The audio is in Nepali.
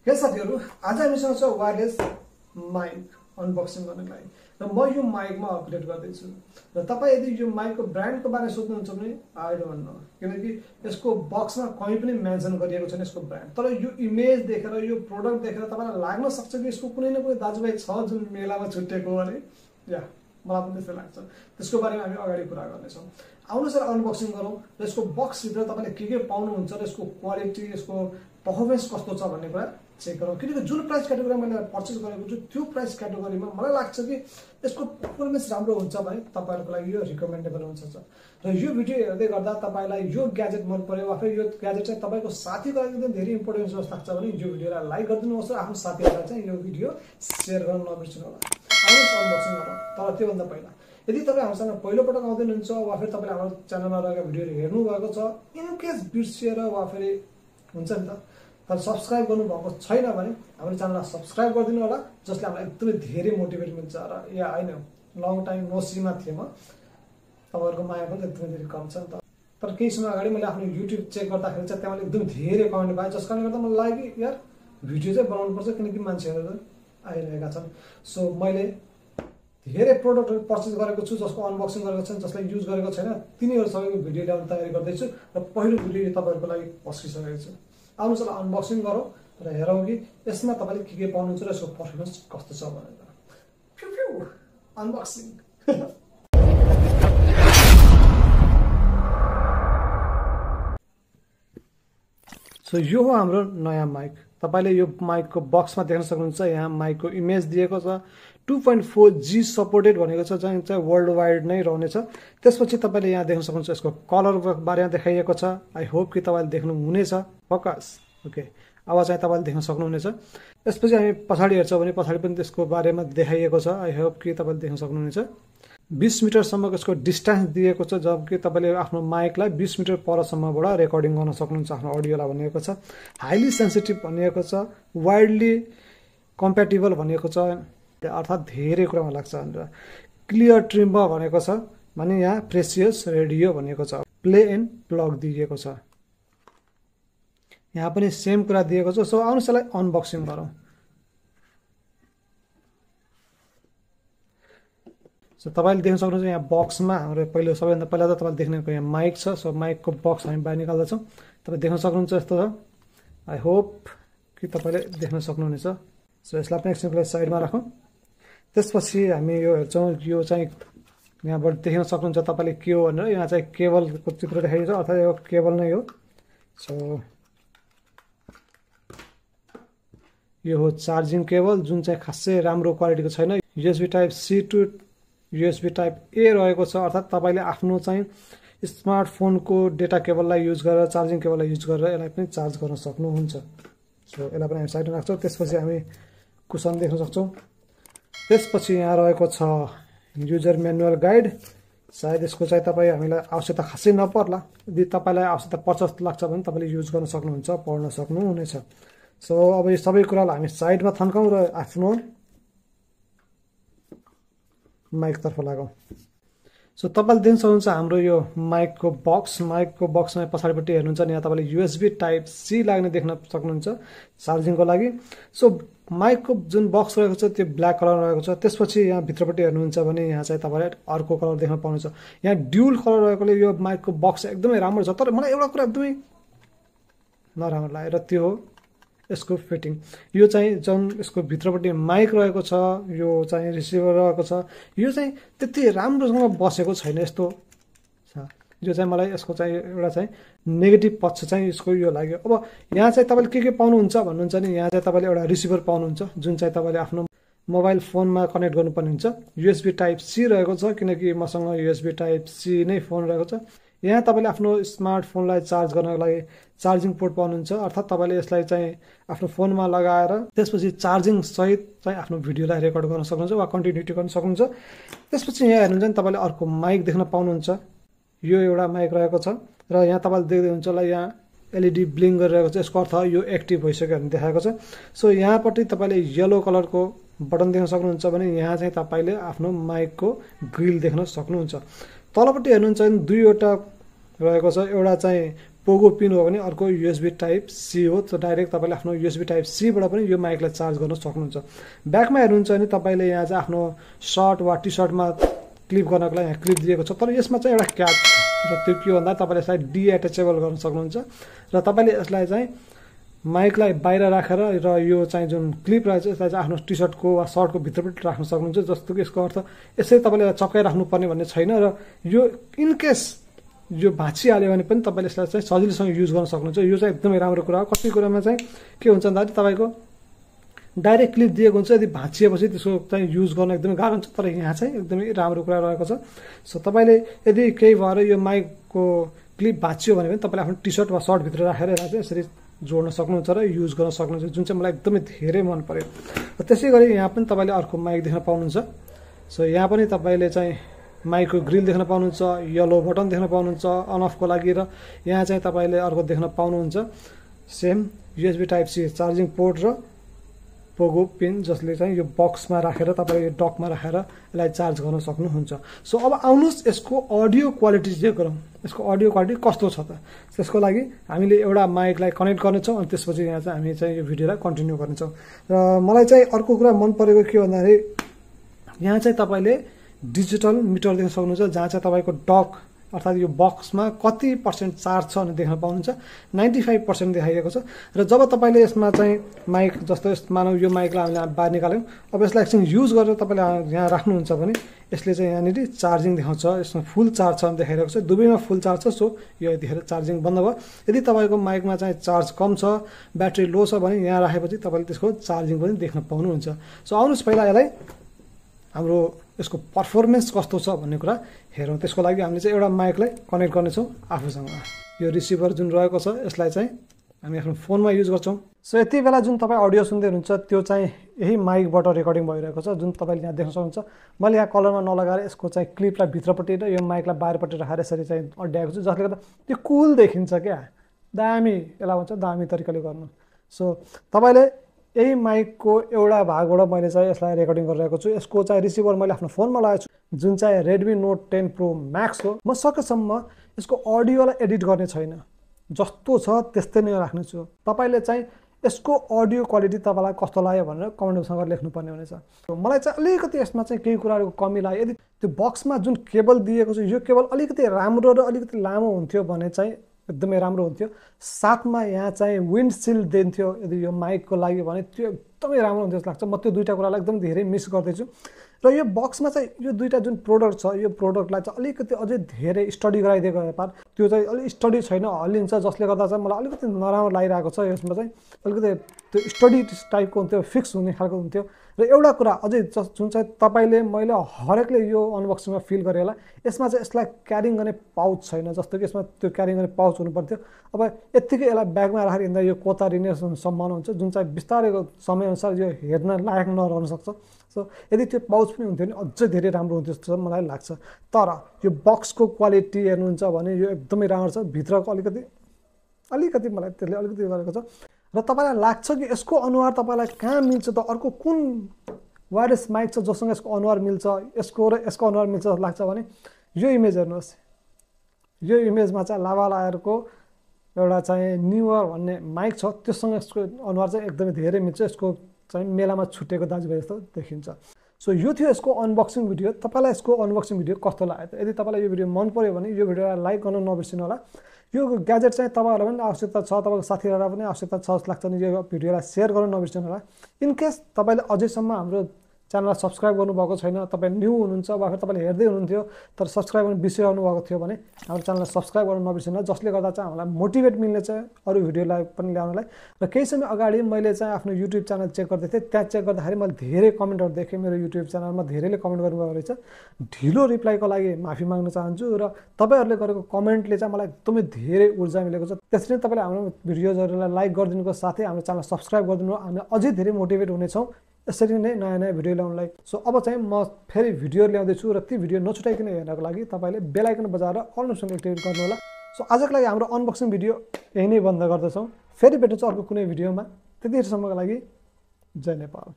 हे साथीहरु, आज हामीसँग छ वायरलेस माइक अनबक्सिङ गर्नको लागि र म यो माइकमा अपडेट गर्दैछु। र तपाई यदि यो माइकको ब्रान्डको बारेमा सोध्नुहुन्छ भने आई डोन्ट नो, किनकि यसको बक्समा कहीँ पनि मेन्सन गरिएको छैन यसको ब्रान्ड। तर यो इमेज देखेर यो प्रोडक्ट देखेर तपाईलाई लाग्न सक्छ कि यसको कुनै न कुनै दाजुभाइ छ जुन मेलामा छुटेको भने या मलाई पनि त्यस्तै लाग्छ। त्यसको बारेमा हामी अगाडि कुरा गर्नेछौँ। आउनुहोस् अनबक्सिङ गरौँ र यसको बक्सभित्र तपाईले के पाउनुहुन्छ र यसको क्वालिटी यसको पर्फर्मेन्स कस्तो छ भन्ने कुरा चेक गरौँ। किनकि जुन प्राइस क्याटेगोरीमा मैले पर्चेस गरेको छु त्यो प्राइस क्याटेगोरीमा मलाई लाग्छ कि यसको पर्फर्मेन्स राम्रो हुन्छ भने तपाईहरुको लागि यो रिकमेन्डेबल हुन्छ। र यो भिडियो हेर्दै गर्दा तपाईलाई यो ग्याजेट मन पर्यो वा फेरि यो ग्याजेट चाहिँ तपाईको साथीको लागि एकदम धेरै इम्पोर्टेन्ट जस्तो लाग्छ भने यो भिडियोलाई लाइक गरिदिनुहोस् र आफ्नो साथीहरुलाई चाहिँ यो भिडियो शेयर गर्न नबिर्सनु होला। आउनुहोस् अनबक्सिङ गरौँ। तर त्योभन्दा पहिला यदि तपाईं हामीसँग पहिलो पटक आउँदै हुनुहुन्छ वा फेरि तपाईले हाम्रो च्यानलमा रहेका भिडियोहरू हेर्नु भएको छ, इन केस बिर्सिएर वा फेरि हुन्छ नि त, तर सब्स्क्राइब गर्नु भएको छैन भने हाम्रो च्यानललाई सब्स्क्राइब गरिदिनु होला, जसले हामीलाई एकदमै धेरै मोटिभेट मिल्छ। र या हैन लङ टाइम नो सीमा थिए म, तपाईहरुको माया पनि एकदमै धेरै कम छ नि त। तर केही समय अगाडि मैले आफ्नो युट्युब चेक गर्दाखेरि चाहिँ त्यहाँ मैले एकदमै धेरै कमेन्ट पाएँ, जस कारणले गर्दा मलाई लाग्यो यार भिडियो चाहिँ बनाउनु पर्छ, किनकि मान्छेहरू आइरहेका छन्। सो मैले धेरै प्रोडक्टहरु पर्चेस गरेको छु जसको अनबक्सिङ गरेको छैन, जसलाई युज गरेको छैन, तिनीहरु सबैको भिडियो ल्याउन तयारी गर्दैछु र पहिलो भिडियो तपाईहरुको लागि पस्किसकेको छु। आउनुहोस् अनबक्सिङ गरौँ र हेरौँ कि यसमा तपाईले के पाउनुहुन्छ र यसको पर्फर्मेन्स कस्तो छ भनेर। अनबक्सिङ। सो यो हो हाम्रो नयाँ माइक। तपाईले यो माइकको बक्समा देख्न सक्नुहुन्छ, यहाँ माइकको इमेज दिएको छ। 2.4G सपोर्टेड भनेको छ, चाहिँ वर्ल्ड वाइड नै रहनेछ। त्यसपछि तपाईले यहाँ देख्न सक्नुहुन्छ यसको कलर बारेमा देखाइएको छ। आई होप कि तपाईले देख्नु हुनेछ। फोकस ओके, अब चाहिँ तपाईले देख्न सक्नुहुनेछ। त्यसपछि हामी पछाडी हेर्छौँ भने पछाडी पनि त्यसको बारेमा देखाइएको छ। आई होप कि तपाईले देख्न सक्नुहुनेछ। 20 मिटरसम्मको यसको डिस्टेन्स दिएको छ, जबकि तपाईले आफ्नो माइकलाई 20 मिटर परसम्मबाट रेकर्डिङ गर्न सक्नुहुन्छ आफ्नो अडियोलाई भनिएको छ। हाइली सेन्सिटिभ भनिएको छ। वाइडली कम्प्याटिबल भनिएको छ, अर्थात् धेरै कुरामा लाग्छ भनेर। क्लियर ट्रिम्बर भनेको छ, भने यहाँ प्रेसियस रेडियो भनेको छ। प्ले एन्ड प्लग दिएको छ, यहाँ पनि सेम कुरा दिएको छ। सो आउनुहोस् यसलाई अनबक्सिङ गरौँ। सो तपाईले देख्न सक्नुहुन्छ यहाँ बक्समा हाम्रो सबैभन्दा पहिला त तपाईले देख्नेको यहाँ माइक छ। सो माइकको बक्स हामी बाहिर निकाल्दैछौँ। तपाईले देख्न सक्नुहुन्छ यस्तो छ। आई होप कि तपाईले देख्न सक्नुहुनेछ। सो यसलाई पनि एकछिनको साइडमा राखौँ। त्यसपछि हामी यो हेर्छौँ, यो चाहिँ यहाँबाट देख्न सक्नुहुन्छ तपाईले के हो भनेर। यहाँ चाहिँ केबलको चित्र देखाइएको छ, अर्थात् यो केबल नै हो। सो यो हो चार्जिङ केबल, जुन चाहिँ खासै राम्रो क्वालिटीको छैन। USB type C to USB type A रहेको छ, अर्थात् तपाईले आफ्नो चाहिँ स्मार्टफोनको डेटा केबललाई युज गरेर, चार्जिङ केबललाई युज गरेर यसलाई पनि चार्ज गर्न सक्नुहुन्छ। सो यसलाई पनि हामी साइडमा राख्छौँ। त्यसपछि हामी कुसन देख्न सक्छौँ। त्यसपछि यहाँ रहेको छ युजर म्यानुअल गाइड। सायद यसको चाहिँ हामीलाई आवश्यकता खासै नपर्ला। यदि तपाईलाई आवश्यकता पर्छ जस्तो लाग्छ भने तपाईले युज गर्न सक्नुहुन्छ, पढ्न सक्नुहुनेछ। सो अब यो सबै कुरालाई हामी साइडमा थन्काउँ र आफ्नो माइकतर्फ लागौँ। सो तपाईले देख्न सक्नुहुन्छ हाम्रो यो माइकको बक्समा पछाडिपट्टि हेर्नुहुन्छ नि, यहाँ तपाईले USB टाइप C लाग्ने देख्न सक्नुहुन्छ चार्जिङको लागि। सो माइकको जुन बक्स रहेको छ त्यो ब्ल्याक कलर रहेको छ। त्यसपछि यहाँ भित्रपट्टि हेर्नुहुन्छ भने यहाँ चाहिँ तपाईले अर्को कलर देख्न पाउनुहुन्छ। यहाँ ड्युल कलर रहेकोले यो माइकको बक्स एकदमै राम्रो छ। तर मलाई एउटा कुरा एकदमै नराम्रो लाग्यो र त्यो हो यसको फिटिङ। यो चाहिँ जुन यसको भित्रपट्टि माइक रहेको छ, यो चाहिँ रिसिभर रहेको छ, यो चाहिँ त्यति राम्रोसँग बसेको छैन। यस्तो छ, यो चाहिँ मलाई यसको चाहिँ एउटा चाहिँ नेगेटिभ पक्ष चाहिँ यसको यो लाग्यो। अब यहाँ चाहिँ तपाईले के पाउनुहुन्छ भन्नुहुन्छ नि, यहाँ चाहिँ तपाईले एउटा रिसिभर पाउनुहुन्छ, जुन चाहिँ तपाईले आफ्नो मोबाइल फोनमा कनेक्ट गर्नुपर्ने हुन्छ। USB टाइप C रहेको छ, किनकि मसँग USB टाइप C नै फोन रहेको छ। यहाँ तपाईले आफ्नो स्मार्टफोनलाई चार्ज गर्नको लागि चार्जिङ पोर्ट पाउनुहुन्छ, अर्थात् तपाईले यसलाई चाहिँ आफ्नो फोनमा लगाएर त्यसपछि चार्जिङ सहित चाहिँ आफ्नो भिडियोलाई रेकर्ड गर्न सक्नुहुन्छ वा कन्टिन्युटी गर्न सक्नुहुन्छ। त्यसपछि यहाँ हेर्नुहुन्छ नि तपाईले अर्को माइक देख्न पाउनुहुन्छ। यो एउटा माइक रहेको छ र यहाँ तपाईले देख्दै हुन्छ होला यहाँ LED ब्लिङ गरिरहेको छ। यसको अर्थ यो एक्टिभ भइसक्यो भन्ने देखाएको छ। सो यहाँपट्टि तपाईले येलो कलरको बटन देख्न सक्नुहुन्छ भने यहाँ चाहिँ तपाईले आफ्नो माइकको ग्रिल देख्न सक्नुहुन्छ। तलपट्टि हेर्नुहुन्छ भने दुईवटा रहेको छ, एउटा चाहिँ पोगो पिन हो भने अर्को USB टाइप C हो। सो डाइरेक्ट तपाईँले आफ्नो USB टाइप C बाट पनि यो माइकलाई चार्ज गर्न सक्नुहुन्छ। ब्याकमा हेर्नुहुन्छ भने तपाईँले यहाँ चाहिँ आफ्नो सर्ट वा टी सर्टमा क्लिप गर्नको लागि यहाँ क्लिप दिएको छ, तर यसमा चाहिँ एउटा क्याप छ र त्यो के भन्दा तपाईँले यसलाई डिएटेचेबल गर्न सक्नुहुन्छ र तपाईँले यसलाई चाहिँ माइकलाई बाहिर राखेर र यो चाहिँ जुन क्लिप रहेछ यसलाई चाहिँ आफ्नो टी सर्टको वा सर्टको भित्रपट्टि राख्न सक्नुहुन्छ। जस्तो कि यसको अर्थ यसै तपाईँले चप्काइराख्नु पर्ने भन्ने छैन र यो इनकेस यो भाँचिहाल्यो भने पनि तपाईँले यसलाई चाहिँ सजिलोसँग युज गर्न सक्नुहुन्छ। यो चाहिँ एकदमै राम्रो कुरा हो। कति कुरामा चाहिँ के हुन्छ भन्दाखेरि तपाईँको डाइरेक्ट क्लिप दिएको हुन्छ, यदि भाँचिएपछि त्यसको चाहिँ युज गर्न एकदमै गाह्रो हुन्छ, तर यहाँ चाहिँ एकदमै राम्रो कुरा रहेको छ। सो तपाईँले यदि केही भएर यो माइकको क्लिप भाँचियो भने पनि तपाईँले आफ्नो टी सर्ट वा सर्टभित्र राखेर यसलाई चाहिँ यसरी जोड्न सक्नुहुन्छ र युज गर्न सक्नुहुन्छ, जुन चाहिँ मलाई एकदमै धेरै मन पर्यो। र त्यसै गरी यहाँ पनि तपाईँले अर्को माइक देख्न पाउनुहुन्छ। सो यहाँ पनि तपाईँले चाहिँ माइकको ग्रिल देख्न पाउनुहुन्छ, येलो बटन देख्न पाउनुहुन्छ अन अफको लागि, र यहाँ चाहिँ तपाईँले अर्को देख्न पाउनुहुन्छ same USB type C charging port र पोगो पिन, जसले चाहिँ यो बक्समा राखेर तपाईँले यो डकमा राखेर यसलाई चार्ज गर्न सक्नुहुन्छ। सो अब आउनुहोस् यसको अडियो क्वालिटी चेक गरौँ, यसको अडियो क्वालिटी कस्तो छ त। त्यसको लागि हामीले एउटा माइकलाई कनेक्ट गर्नेछौँ अनि त्यसपछि यहाँ चाहिँ हामी चाहिँ यो भिडियोलाई कन्टिन्यू गर्नेछौँ। र मलाई चाहिँ अर्को कुरा मन परेको के भन्दाखेरि यहाँ चाहिँ तपाईँले डिजिटल मिटर देख्न सक्नुहुन्छ, जहाँ चाहिँ तपाईँको डक अर्थात् यो बक्समा कति % चार्ज छ भनेर देख्न पाउनुहुन्छ। 95% देखाइएको छ। र जब तपाईँले यसमा चाहिँ माइक जस्तो मानव यो माइकलाई हामीले बाहिर निकाल्यौँ, अब यसलाई एकछिन युज गरेर तपाईँले यहाँ राख्नुहुन्छ भने यसले चाहिँ यहाँनिर चार्जिङ देखाउँछ, यसमा फुल चार्ज छ भने देखाइरहेको छ, दुवैमा फुल चार्ज छ। सो यो यतिखेर चार्जिङ बन्द भयो। यदि तपाईँको माइकमा चाहिँ चार्ज कम छ, ब्याट्री लो छ भने यहाँ राखेपछि तपाईँले त्यसको चार्जिङ पनि देख्न पाउनुहुन्छ। सो आउनुहोस् पहिला यसलाई हाम्रो यसको पर्फर्मेन्स कस्तो छ भन्ने कुरा हेरौँ। त्यसको लागि हामीले चाहिँ एउटा माइकलाई कनेक्ट गर्नेछौँ आफूसँग। यो रिसिभर जुन रहेको छ यसलाई चाहिँ हामी आफ्नो फोनमा युज गर्छौँ। सो यति बेला जुन तपाईँ अडियो सुन्दै हुनुहुन्छ त्यो चाहिँ यही माइकबाट रेकर्डिङ भइरहेको छ, जुन तपाईँले यहाँ देख्न सक्नुहुन्छ। मैले यहाँ कलरमा नलगाएर यसको चाहिँ क्लिपलाई भित्रपट्टि र यो माइकलाई बाहिरपट्टि राखेर यसरी चाहिँ अड्याएको छु, जसले गर्दा त्यो कुल देखिन्छ क्या, दामी यसलाई भन्छ दामी तरिकाले गर्नु। सो तपाईँले यही माइकको एउटा भागबाट मैले चाहिँ यसलाई रेकर्डिङ गरिरहेको छु। यसको चाहिँ रिसिभर मैले आफ्नो फोनमा लगाएको छु, जुन चाहिँ रेडमी नोट 10 प्रो म्याक्स हो। म सकेसम्म यसको अडियोलाई एडिट गर्ने छैन, जस्तो छ त्यस्तै नै राख्नेछु। तपाईँले चाहिँ यसको अडियो क्वालिटी तपाईँलाई कस्तो लाग्यो भनेर कमेन्ट बक्समा लेख्नुपर्ने हुनेछ। मलाई चाहिँ अलिकति यसमा चाहिँ केही कुराहरूको कमी लाग्यो। यदि त्यो बक्समा जुन केबल दिएको छ यो केबल अलिकति राम्रो र अलिकति लामो हुन्थ्यो भने चाहिँ एकदमै राम्रो हुन्थ्यो। साथमा यहाँ चाहिँ विन्डसिल्ड दिन्थ्यो यदि यो माइकको लागि भने त्यो एकदमै राम्रो हुन्थ्यो जस्तो लाग्छ। म त्यो दुईवटा कुरालाई एकदम धेरै मिस गर्दैछु। र यो बक्समा चाहिँ यो दुईवटा जुन प्रोडक्ट छ यो प्रोडक्टलाई चाहिँ अलिकति अझै धेरै स्टडी गराइदिएको व्यापार त्यो चाहिँ अलिक स्टडी छैन, हल्लिन्छ, जसले गर्दा चाहिँ मलाई अलिकति नराम्रो लागिरहेको छ। यसमा चाहिँ अलिकति त्यो स्टडी टाइपको हुन्थ्यो, फिक्स हुने खालको हुन्थ्यो। र एउटा कुरा अझै जुन चाहिँ तपाईँले मैले हरेकले यो अनबक्सिङमा फिल गरेँ होला, यसमा चाहिँ यसलाई क्यारिङ गर्ने पाउच छैन, जस्तो कि यसमा त्यो क्यारिङ गर्ने पाउच हुनु पर्थ्यो। अब यत्तिकै यसलाई ब्यागमा राखेर हिँड्दा यो कोतारिने सम्भावना हुन्छ, जुन चाहिँ बिस्तारैको समयअनुसार यो हेर्न लायक नरहन सक्छ। सो यदि त्यो पाउच पनि हुन्थ्यो भने अझै धेरै राम्रो हुन्थ्यो जस्तो मलाई लाग्छ। तर यो बक्सको क्वालिटी हेर्नुहुन्छ भने यो एकदमै राम्रो छ। भित्रको अलिकति मलाई त्यसले अलिकति गरेको छ। र तपाईँलाई लाग्छ कि यसको अनुहार तपाईँलाई कहाँ मिल्छ त, अर्को कुन वायरलेस माइक छ जोसँग यसको अनुहार मिल्छ, यसको र यसको अनुहार मिल्छ जस्तो लाग्छ भने यो इमेज हेर्नुहोस्। यो इमेजमा चाहिँ लाभा लायरको एउटा चाहिँ न्युअर भन्ने माइक छ, त्योसँग यसको अनुहार चाहिँ एकदमै धेरै मिल्छ। यसको चाहिँ मेलामा छुटेको दाजुभाइ जस्तो देखिन्छ। सो यो थियो यसको अनबक्सिङ भिडियो। तपाईँलाई यसको अनबक्सिङ भिडियो कस्तो लाग्यो त? यदि तपाईँलाई यो भिडियो मन पर्यो भने यो भिडियोलाई लाइक गर्न नबिर्सिनु होला। यो ग्याजेट चाहिँ तपाईँहरूलाई पनि आवश्यकता छ, तपाईँको साथीहरूलाई पनि आवश्यकता छ जस्तो लाग्छ भने यो भिडियोलाई सेयर गर्न नबिर्सिनु होला। इनकेस तपाईँले अझैसम्म हाम्रो च्यानललाई सब्सक्राइब गर्नुभएको छैन, तपाईँ न्यू हुनुहुन्छ वा तपाईँले हेर्दै हुनुहुन्थ्यो तर सब्सक्राइब गर्न बिर्सिरहनु भएको थियो भने हाम्रो च्यानललाई सब्सक्राइब गर्न नबिर्सिनु, जसले गर्दा चाहिँ हामीलाई मोटिभेट मिल्नेछ अरू भिडियोलाई पनि ल्याउनलाई। र केही समय अगाडि मैले चाहिँ आफ्नो युट्युब च्यानल चेक गर्दै थिएँ, त्यहाँ चेक गर्दाखेरि मैले धेरै कमेन्टहरू देखेँ। मेरो युट्युब च्यानलमा धेरैले कमेन्ट गर्नुभएको रहेछ। ढिलो रिप्लाईको लागि माफी माग्न चाहन्छु र तपाईँहरूले गरेको कमेन्टले चाहिँ मलाई एकदमै धेरै ऊर्जा मिलेको छ। त्यसरी तपाईँले हाम्रो भिडियोजहरूलाई लाइक गरिदिनुको साथै हाम्रो च्यानल सब्सक्राइब गरिदिनु, हामी अझै धेरै मोटिभेट हुनेछौँ यसरी नै नयाँ नयाँ भिडियो ल्याउनलाई। सो अब चाहिँ म फेरि भिडियो ल्याउँदैछु र ती भिडियो नछुटाइकन हेर्नको लागि तपाईँले बेल आइकन बजाएर अल अप्सन एक्टिभेट गर्नु होला। सो आजको लागि हाम्रो अनबक्सिङ भिडियो यही नै बन्द गर्दछौँ। फेरि भेट्नु छ अर्को कुनै भिडियोमा। त्यतिसम्मको लागि जय नेपाल।